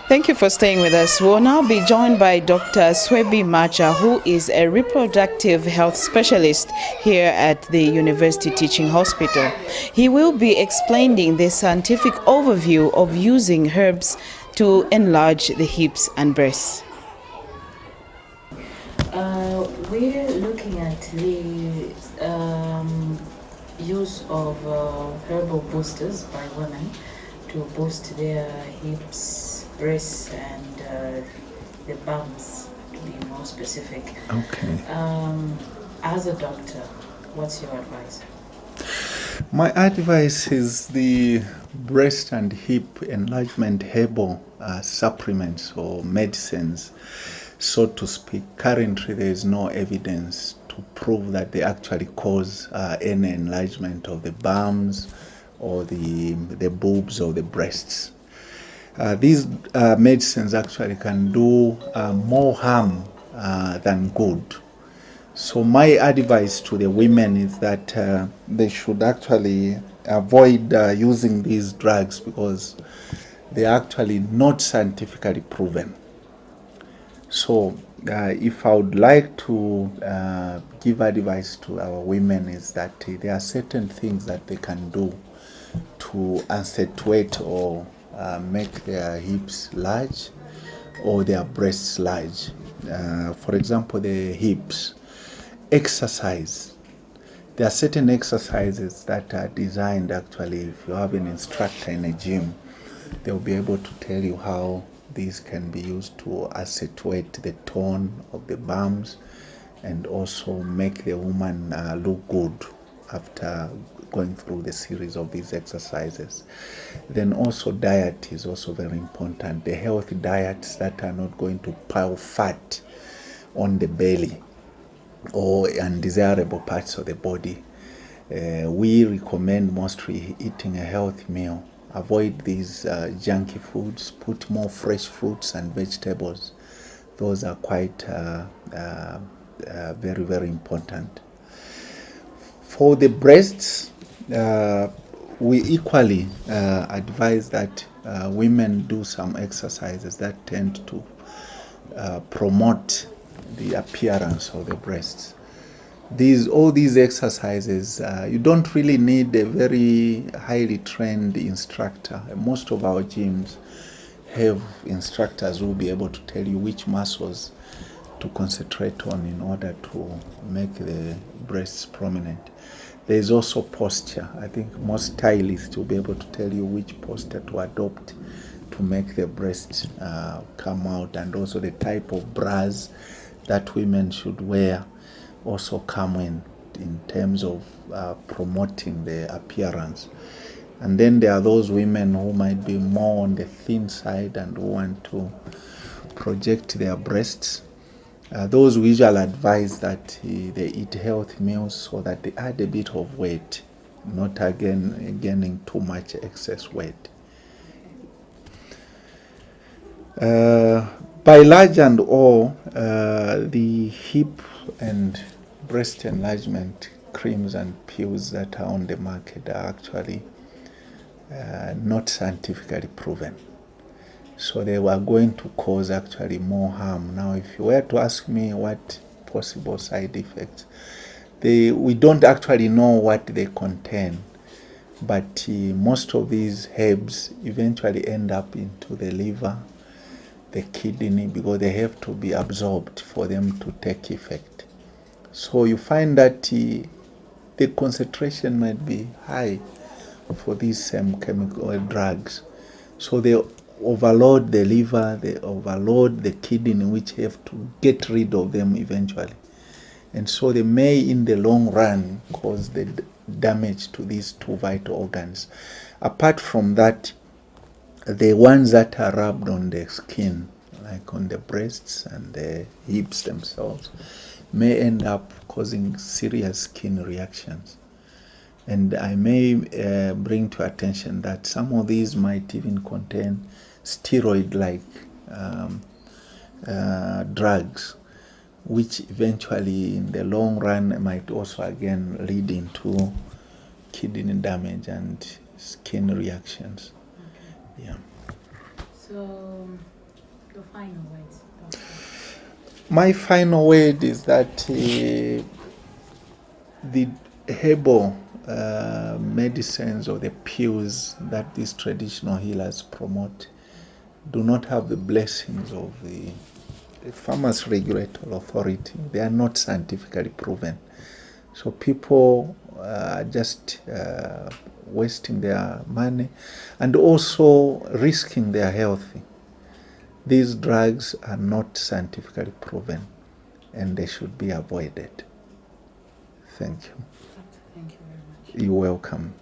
Thank you for staying with us. We'll now be joined by Dr. Swebi Macha, who is a reproductive health specialist here at the University Teaching Hospital. He will be explaining the scientific overview of using herbs to enlarge the hips and breasts. We're looking at the use of herbal boosters by women to boost their hips, breasts, and the bums, to be more specific. Okay. As a doctor, what's your advice? My advice is the breast and hip enlargement herbal supplements or medicines, so to speak. Currently, there is no evidence to prove that they actually cause any enlargement of the bums or the boobs or the breasts. These medicines actually can do more harm than good. So my advice to the women is that they should actually avoid using these drugs because they are actually not scientifically proven. So if I would like to give advice to our women is that there are certain things that they can do to accentuate or make their hips large or their breasts large. For example, the hips. Exercise. There are certain exercises that are designed actually, if you have an instructor in a gym, they'll be able to tell you how these can be used to accentuate the tone of the bums and also make the woman look good after going through the series of these exercises. Then also diet is also very important. The healthy diets that are not going to pile fat on the belly or undesirable parts of the body. We recommend mostly eating a healthy meal. Avoid these junky foods. Put more fresh fruits and vegetables. Those are quite very, very important. For the breasts, we equally advise that women do some exercises that tend to promote the appearance of the breasts. All these exercises, you don't really need a very highly trained instructor. Most of our gyms have instructors who will be able to tell you which muscles to concentrate on in order to make the breasts prominent. There is also posture. I think most stylists will be able to tell you which posture to adopt to make the breasts come out, and also the type of bras that women should wear also come in terms of promoting the appearance. And then there are those women who might be more on the thin side and who want to project their breasts. Those we usually advise that they eat healthy meals so that they add a bit of weight, not again gaining too much excess weight. By large and all, the hip and breast enlargement creams and pills that are on the market are actually not scientifically proven. So they were going to cause actually more harm. Now, if you were to ask me what possible side effects, we don't actually know what they contain. But most of these herbs eventually end up into the liver, the kidney, because they have to be absorbed for them to take effect. So you find that the concentration might be high for these same chemical drugs. So they overload the liver, they overload the kidney, which have to get rid of them eventually. And so they may, in the long run, cause the damage to these two vital organs. Apart from that, the ones that are rubbed on the skin, like on the breasts and the hips themselves, may end up causing serious skin reactions. And I may bring to attention that some of these might even contain steroid-like drugs, which eventually in the long run might also again lead into kidney damage and skin reactions. Okay. Yeah. So Your final words, Doctor. My final word is that the herbal medicines or the pills that these traditional healers promote do not have the blessings of the Pharmacy Regulatory Authority. They are not scientifically proven. So people are just wasting their money and also risking their health. These drugs are not scientifically proven and they should be avoided. Thank you. Doctor, thank you very much. You're welcome.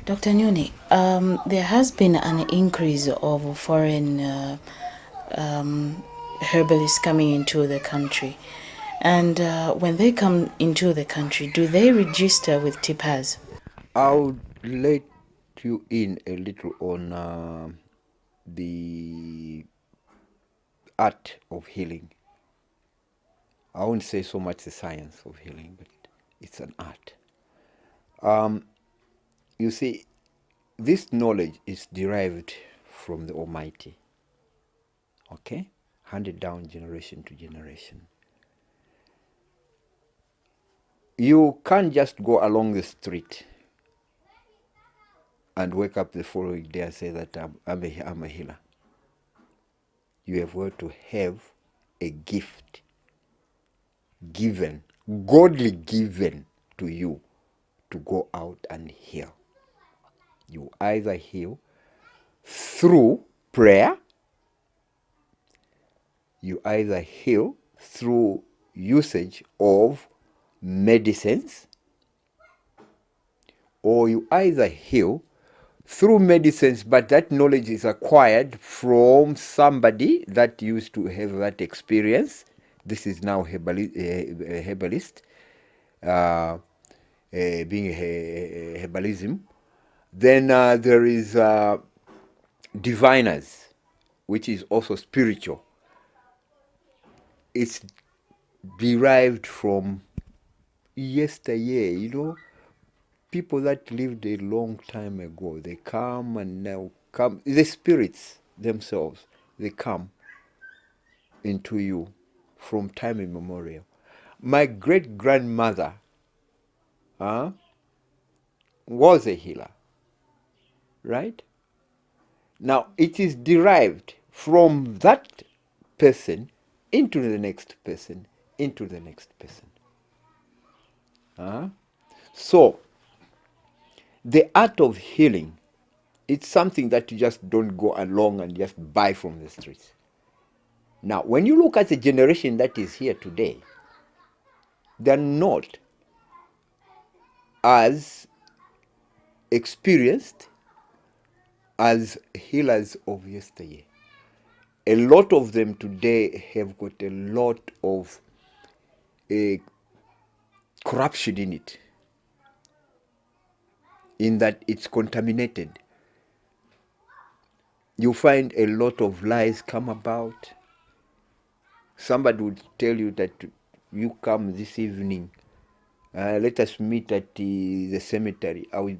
Dr. Nyoni, there has been an increase of foreign herbalists coming into the country. And when they come into the country, do they register with TIPAS? I'll let you in a little on the art of healing. I won't say so much the science of healing, but it's an art. You see, this knowledge is derived from the Almighty, okay? Handed down generation to generation. You can't just go along the street and wake up the following day and say that I'm a healer. You have got to have a gift given, godly given to you to go out and heal. You either heal through prayer, you either heal through usage of medicines, or you either heal through medicines, but that knowledge is acquired from somebody that used to have that experience. This is now a herbalist, being a herbalism. Then there is diviners, which is also spiritual. It's derived from yesteryear, people that lived a long time ago. They come and now come, the spirits themselves, they come into you from time immemorial. My great-grandmother was a healer, right? Now, it is derived from that person into the next person, into the next person. So, the art of healing, it's something that you just don't go along and just buy from the streets. Now, when you look at the generation that is here today, they're not as experienced as healers of yesteryear. A lot of them today have got a lot of corruption in it, in that it's contaminated. You find a lot of lies come about. Somebody would tell you that you come this evening, let us meet at the cemetery. I will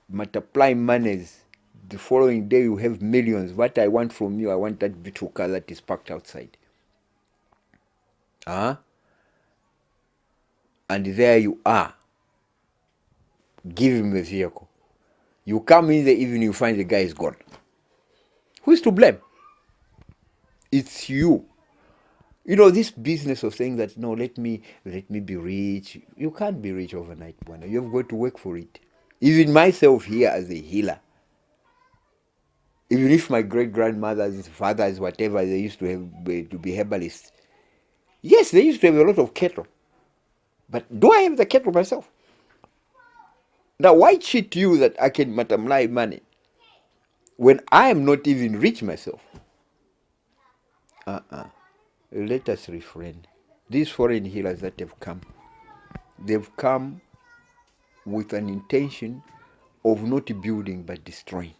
multiply monies. The following day you have millions. What I want from you, I want that beautiful car that is parked outside. And there you are. Give him a vehicle. You come in the evening, you find the guy is gone. Who is to blame? It's you. This business of saying that, no, let me be rich. You can't be rich overnight, Bwana. You've got to work for it. Even myself here as a healer, even if my great-grandmothers, fathers, whatever, they used to have to be herbalists. Yes, they used to have a lot of cattle. But do I have the cattle myself? Now, why cheat you that I can multiply money when I am not even rich myself? Let us refrain. These foreign healers that have come, they've come with an intention of not building but destroying.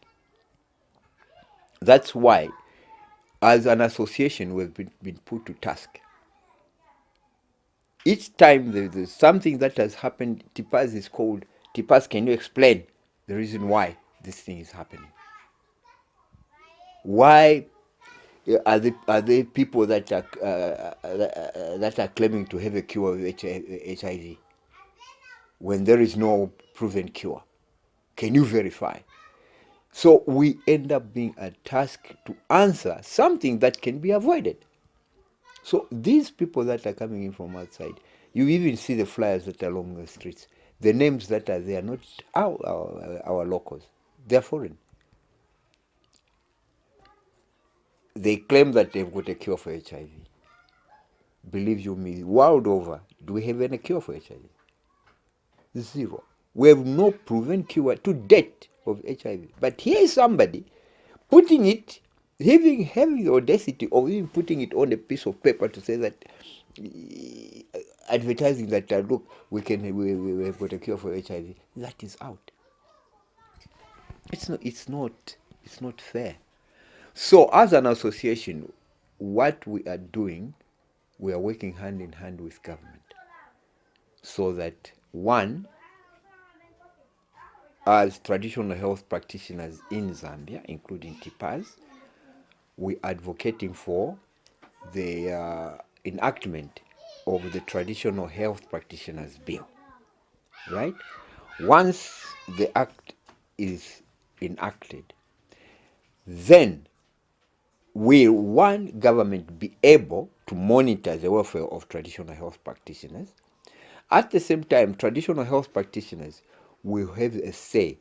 That's why, as an association, we've been put to task Each time there's something that has happened, Tipas is called, Tipas, can you explain the reason why this thing is happening? Why are they people that are claiming to have a cure of HIV when there is no proven cure? Can you verify? So we end up being a task to answer something that can be avoided. So these people that are coming in from outside, you even see the flyers that are along the streets. The names that are there are not our locals. They're foreign. They claim that they've got a cure for HIV. Believe you me, world over, do we have any cure for HIV? Zero. We have no proven cure to date of HIV. But here is somebody putting it, having the audacity of even putting it on a piece of paper to say that, advertising that, look, we have got a cure for HIV. That is out. It's not fair. So as an association, what we are doing, we are working hand in hand with government so that, one, as traditional health practitioners in Zambia, including TIPAs, we are advocating for the enactment of the Traditional Health Practitioners Bill, right? Once the act is enacted, then will one government be able to monitor the welfare of traditional health practitioners. At the same time, traditional health practitioners will have a say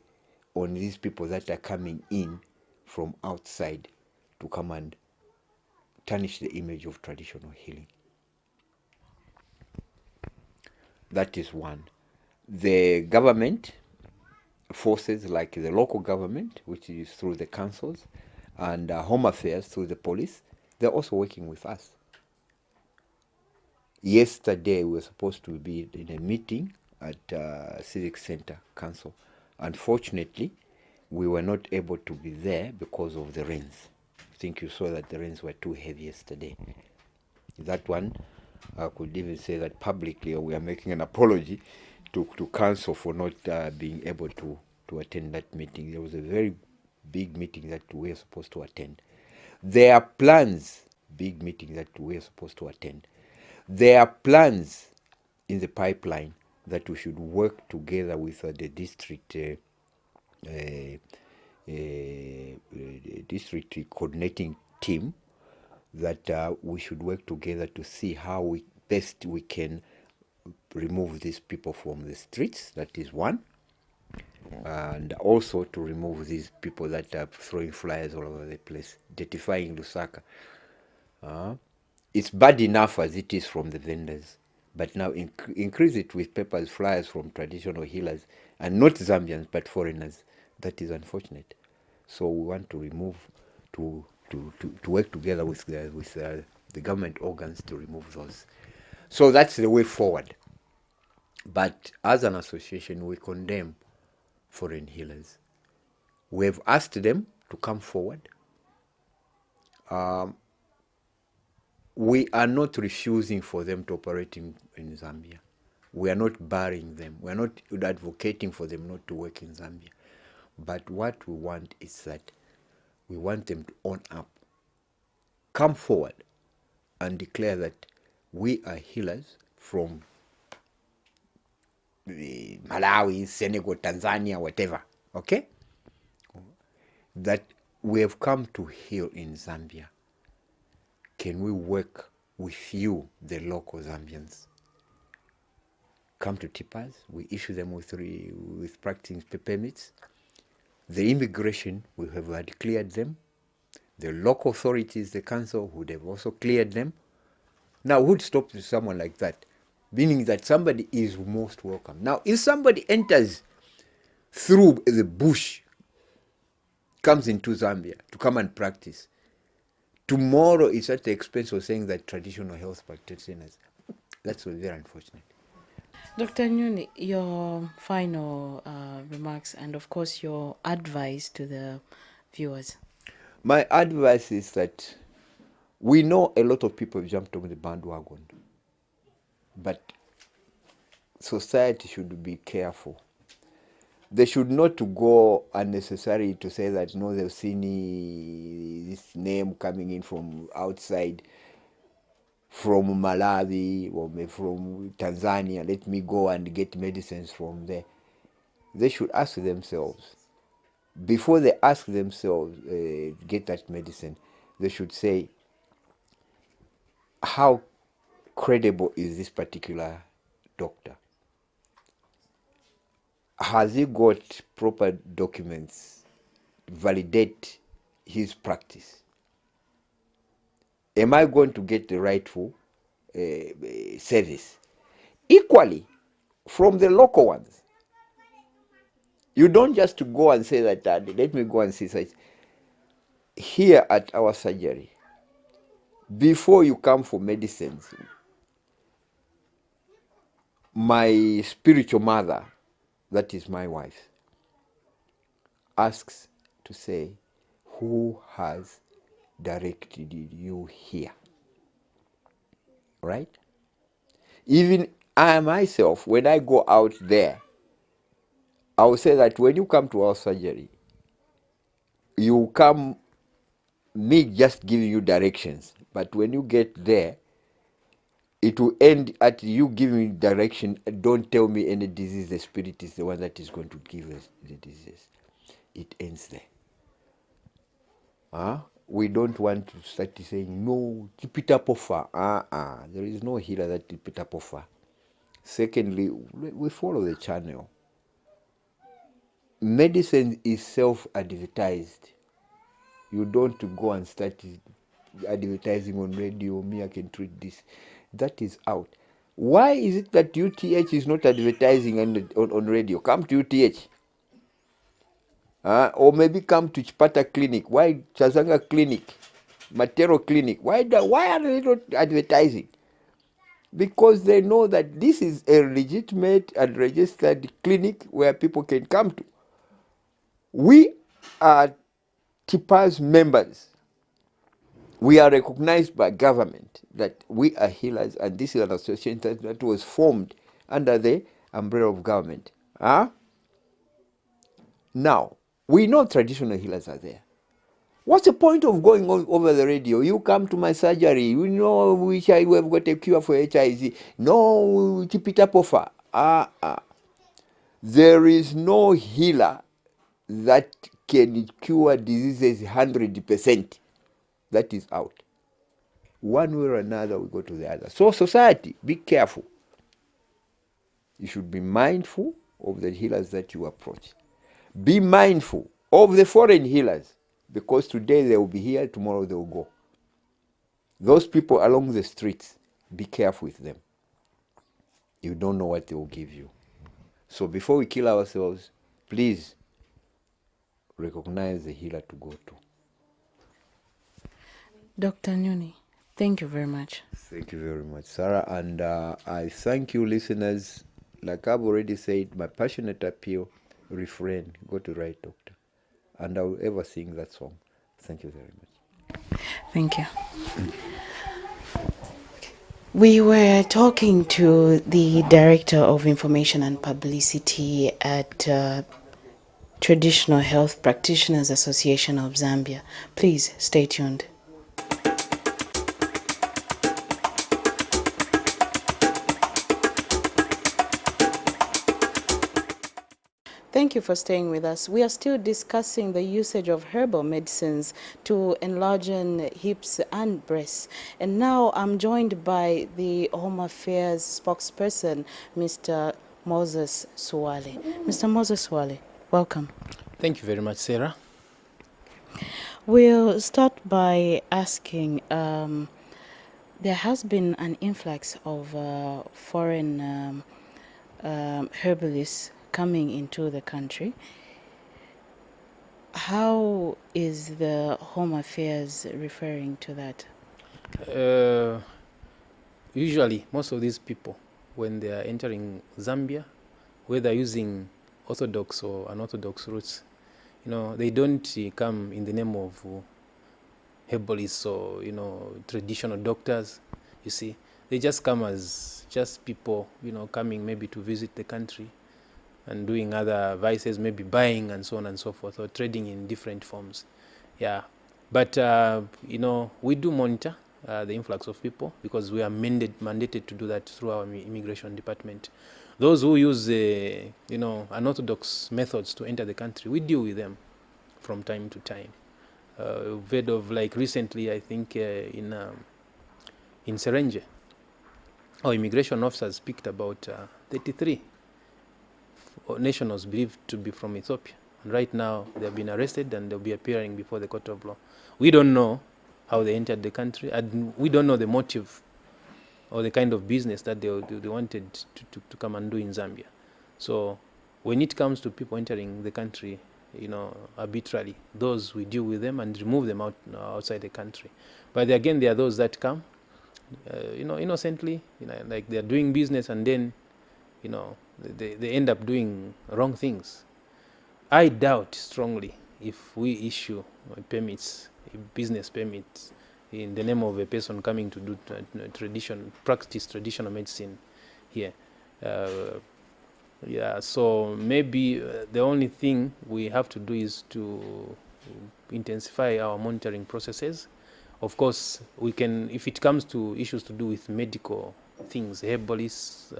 on these people that are coming in from outside to come and tarnish the image of traditional healing. That is one. The government forces, like the local government, which is through the councils, and Home Affairs through the police, they're also working with us. Yesterday, we were supposed to be in a meeting at Civic Center Council. Unfortunately, we were not able to be there because of the rains. I think you saw that the rains were too heavy yesterday. That one, I could even say that publicly we are making an apology to council for not being able to attend that meeting. There was a very big meeting that we were supposed to attend. There are plans, big meetings that we are supposed to attend. There are plans in the pipeline that we should work together with the district district coordinating team, that we should work together to see how we can remove these people from the streets. That is one. And also to remove these people that are throwing flyers all over the place, identifying Lusaka. It's bad enough as it is from the vendors, but now increase it with papers, flyers from traditional healers, and not Zambians but foreigners. That is unfortunate. So we want to remove, to work together with the government organs to remove those. So that's the way forward. But as an association, we condemn foreign healers. We have asked them to come forward. We are not refusing for them to operate in Zambia. We are not barring them. We are not advocating for them not to work in Zambia. But what we want is that we want them to own up, come forward and declare that we are healers from Malawi, Senegal, Tanzania, whatever, okay? That we have come to heal in Zambia. Can we work with you, the local Zambians? Come to TIPAs, we issue them with practicing permits. The immigration, we have had cleared them. The local authorities, the council, would have also cleared them. Now, who would stop someone like that? Meaning that somebody is most welcome. Now, if somebody enters through the bush, comes into Zambia to come and practice, tomorrow is at the expense of saying that traditional health practitioners. That's very unfortunate. Dr. Nyuni, your final remarks and, of course, your advice to the viewers. My advice is that we know a lot of people have jumped on the bandwagon. But society should be careful. They should not to go unnecessarily to say that no, they've seen this name coming in from outside, from Malawi or maybe from Tanzania. Let me go and get medicines from there. They should ask themselves, before they ask themselves get that medicine, they should say, how credible is this particular doctor? Has he got proper documents validate his practice? Am I going to get the rightful service? Equally, from the local ones, you don't just go and say that, let me go and see such. Here at our surgery, before you come for medicines, my spiritual mother, that is my wife, asks to say, who has directed you here? Right? Even I myself, when I go out there, I will say that when you come to our surgery, you come, me just giving you directions, but when you get there, it will end at you giving direction. Don't tell me any disease. The spirit is the one that is going to give us the disease. It ends there. We don't want to start saying, no, keep it up offer. There is no healer that keep it up offer. Secondly, we follow the channel. Medicine is self-advertised. You don't go and start advertising on radio, me, I can treat this. That is out. Why is it that UTH is not advertising on radio? Come to UTH. Or maybe come to Chipata Clinic. Why Chazanga Clinic? Matero Clinic. Why are they not advertising? Because they know that this is a legitimate and registered clinic where people can come to. We are TIPA's members. We are recognized by government that we are healers, and this is an association that was formed under the umbrella of government. Now, we know traditional healers are there. What's the point of going over the radio? You come to my surgery, you know we have got a cure for HIV. No, keep it up offer. There is no healer that can cure diseases 100%. That is out. One way or another, we go to the other. So society, be careful. You should be mindful of the healers that you approach. Be mindful of the foreign healers, because today they will be here, tomorrow they will go. Those people along the streets, be careful with them. You don't know what they will give you. So before we kill ourselves, please recognize the healer to go to. Dr. Nyoni, thank you very much. Thank you very much, Sarah. And I thank you, listeners. Like I've already said, my passionate appeal, refrain, go to right doctor. And I will ever sing that song. Thank you very much. Thank you. We were talking to the Director of Information and Publicity at Traditional Health Practitioners Association of Zambia. Please stay tuned. Thank you for staying with us. We are still discussing the usage of herbal medicines to enlarge hips and breasts. And now I'm joined by the Home Affairs spokesperson, Mr. Moses Suwale. Mr. Moses Suwale, welcome. Thank you very much, Sarah. We'll start by asking, there has been an influx of foreign herbalists coming into the country. How is the Home Affairs referring to that? Usually, most of these people, when they are entering Zambia, whether using orthodox or unorthodox routes, they don't come in the name of herbalists or, traditional doctors, you see. they just come as just people, coming maybe to visit the country and doing other vices, maybe buying and so on and so forth, or trading in different forms. Yeah, but we do monitor the influx of people because we are mandated to do that through our immigration department. Those who use unorthodox methods to enter the country, we deal with them from time to time. We've heard of, like, recently, I think in Serenge, our immigration officers picked about 33 nationals believed to be from Ethiopia. And right now, they have been arrested and they'll be appearing before the court of law. We don't know how they entered the country, and we don't know the motive or the kind of business that they wanted to come and do in Zambia. So when it comes to people entering the country, arbitrarily, those we deal with them and remove them outside the country. But again, there are those that come, innocently, like they're doing business, and then, they end up doing wrong things. I doubt strongly if we issue business permits in the name of a person coming to do practice traditional medicine here. So maybe the only thing we have to do is to intensify our monitoring processes. Of course, we can, if it comes to issues to do with medical things, herbalists,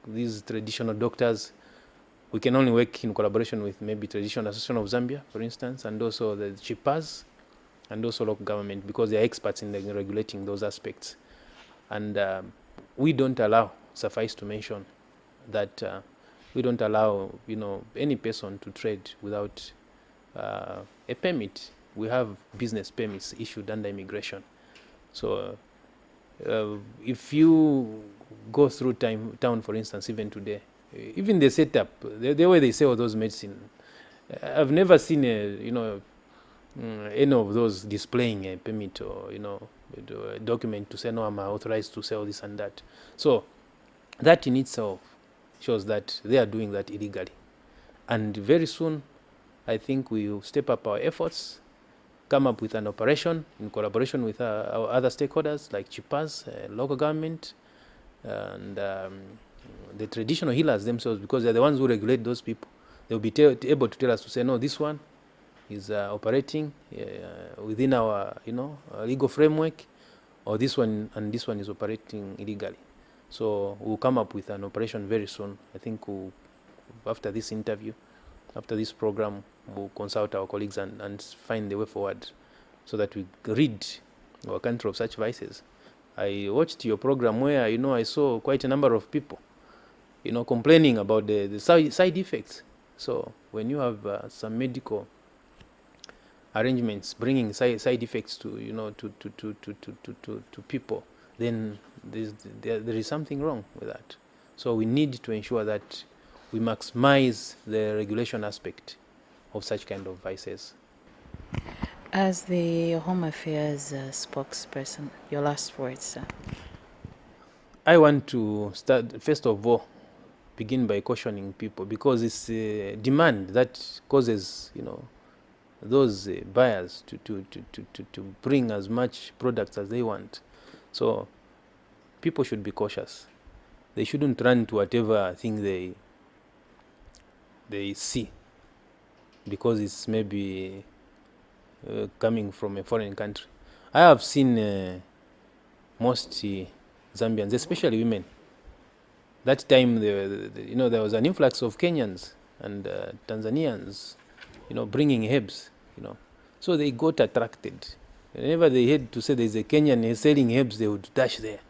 these traditional doctors, we can only work in collaboration with maybe Traditional Association of Zambia, for instance, and also the CHIPAs, and also local government, because they are experts in regulating those aspects. And we don't allow, suffice to mention, that we don't allow, any person to trade without a permit. We have business permits issued under immigration. So if you go through town, for instance, even today, even the setup, the way they sell those medicine, I've never seen any of those displaying a permit or a document to say, no, I'm authorized to sell this and that. So that in itself shows that they are doing that illegally. And very soon, I think we will step up our efforts, come up with an operation in collaboration with our other stakeholders like CHIPAs, local government, and the traditional healers themselves, because they're the ones who regulate those people. They'll be able to tell us to say, no, this one is operating within our legal framework, or this one and this one is operating illegally. So we'll come up with an operation very soon. I think after this interview, after this program, we'll consult our colleagues and find the way forward so that we rid our country of such vices. I watched your program where, I saw quite a number of people, complaining about the side effects. So when you have some medical arrangements bringing side effects to people, then there is something wrong with that. So we need to ensure that we maximize the regulation aspect of such kind of vices. As the Home Affairs spokesperson, your last words, sir. I want to start, first of all, begin by cautioning people, because it's a demand that causes, those buyers to bring as much products as they want. So people should be cautious. They shouldn't run to whatever thing they see, because it's maybe coming from a foreign country. I have seen most Zambians, especially women. That time, there was an influx of Kenyans and Tanzanians, bringing herbs, So they got attracted. Whenever they had to say there's a Kenyan selling herbs, they would dash there.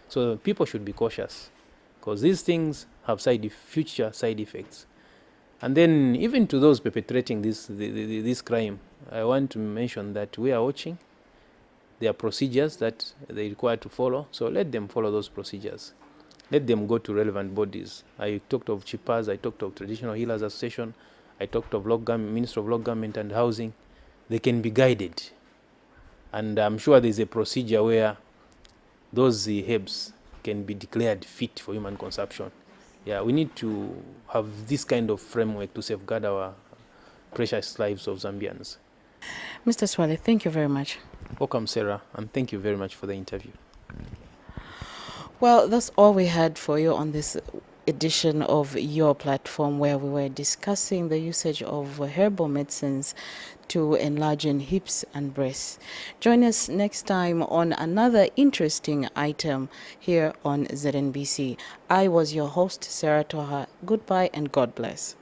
So people should be cautious, because these things have future side effects. And then even to those perpetrating this crime, I want to mention that we are watching. There are procedures that they require to follow, so let them follow those procedures. Let them go to relevant bodies. I talked of CHIPAs, I talked of Traditional Healers Association, I talked of Minister of Local Government and Housing. They can be guided. And I'm sure there's a procedure where those herbs can be declared fit for human consumption. Yeah, we need to have this kind of framework to safeguard our precious lives of Zambians. Mr. Swale, thank you very much. Welcome, Sarah, and thank you very much for the interview. Well, that's all we had for you on this edition of Your Platform, where we were discussing the usage of herbal medicines to enlarging hips and breasts. Join us next time on another interesting item here on ZNBC. I was your host, Sarah Thaha. Goodbye and God bless.